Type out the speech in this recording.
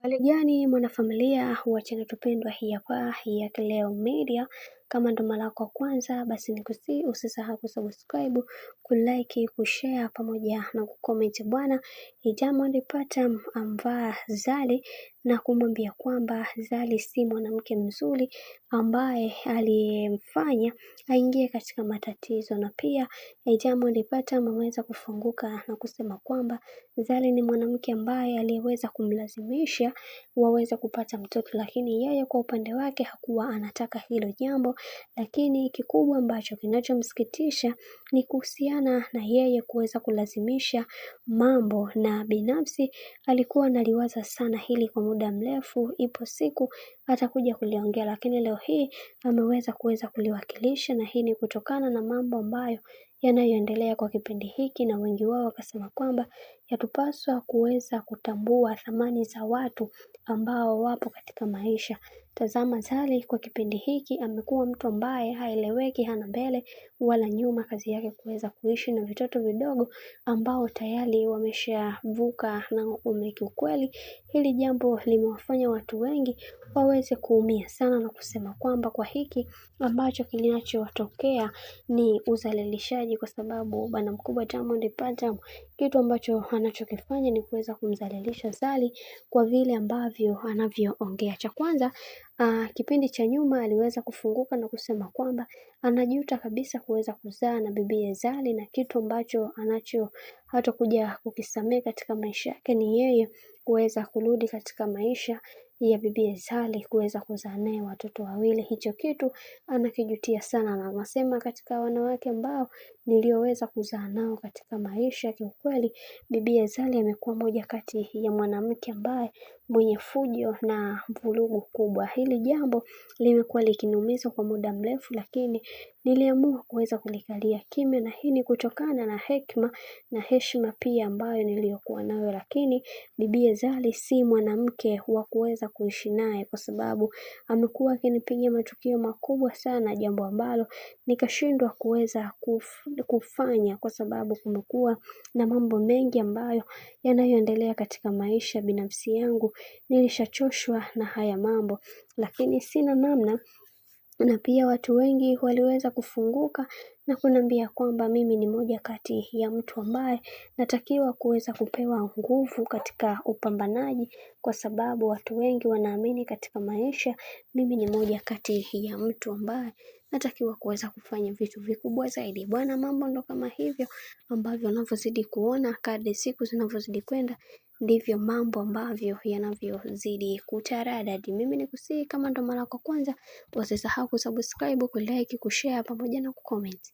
Hali gani mwanafamilia wa channel tupendwa hii hapa ya Kileo Media. Kama ndo mara yako kwanza, basi nikusihi usisahau kusubscribe, kulike, kushare pamoja na kucomment bwana. Diamond Platnumz amvaa Zari na kumwambia kwamba Zari si mwanamke mzuri ambaye aliyemfanya aingie katika matatizo, na pia Diamond Platnumz ameweza kufunguka na kusema kwamba Zari ni mwanamke ambaye aliyeweza kumlazimisha waweze kupata mtoto, lakini yeye kwa upande wake hakuwa anataka hilo jambo. Lakini kikubwa ambacho kinachomsikitisha ni kuhusiana na yeye kuweza kulazimisha mambo, na binafsi alikuwa analiwaza sana hili kwa muda mrefu. Ipo siku atakuja kuliongea, lakini leo hii ameweza kuliwakilisha, na hii ni kutokana na mambo ambayo yanayoendelea kwa kipindi hiki, na wengi wao wakasema kwamba yatupaswa kuweza kutambua thamani za watu ambao wapo katika maisha. Tazama Zari kwa kipindi hiki amekuwa mtu ambaye haeleweki, hana mbele wala nyuma, kazi yake kuweza kuishi na vitoto vidogo ambao tayari wameshavuka na umri. Kiukweli hili jambo limewafanya watu wengi waweze kuumia sana na kusema kwamba kwa hiki ambacho kinachotokea ni uzalilishaji, kwa sababu bwana mkubwa Diamond Platnumz kitu ambacho anachokifanya ni kuweza kumzalilisha Zari kwa vile ambavyo anavyoongea. Cha kwanza, kipindi cha nyuma aliweza kufunguka na kusema kwamba anajuta kabisa kuweza kuzaa na bibi Zari, na kitu ambacho hatakuja kukisamehe katika maisha yake ni yeye kuweza kurudi katika maisha ya bibi Zari, kuweza kuzaa naye watoto wawili. Hicho kitu anakijutia sana, na anasema katika wanawake ambao nilioweza kuzaa nao katika maisha, kiukweli bibi Zari amekuwa moja kati ya mwanamke ambaye mwenye fujo na vurugu kubwa. Hili jambo limekuwa likinumiza kwa muda mrefu, lakini niliamua kuweza kulikalia kimya, na hii ni kutokana na hekima na heshima pia ambayo niliyokuwa nayo. Lakini bibi Zari si mwanamke wa kuweza kuishi naye, kwa sababu amekuwa akinipigia matukio makubwa sana, jambo ambalo nikashindwa kuweza kufanya kwa sababu kumekuwa na mambo mengi ambayo yanayoendelea katika maisha binafsi yangu. Nilishachoshwa na haya mambo, lakini sina namna. Na pia watu wengi waliweza kufunguka na kuniambia kwamba mimi ni moja kati ya mtu ambaye natakiwa kuweza kupewa nguvu katika upambanaji, kwa sababu watu wengi wanaamini katika maisha mimi ni moja kati ya mtu ambaye natakiwa kuweza kufanya vitu vikubwa zaidi. Bwana, mambo ndo kama hivyo ambavyo unavyozidi kuona kadri siku zinavyozidi kwenda ndivyo mambo ambavyo yanavyozidi kutaradadi. Mimi nikusihi kama ndo mara yako kwanza, usisahau kusubscribe, kulike, kushare pamoja na kucomment.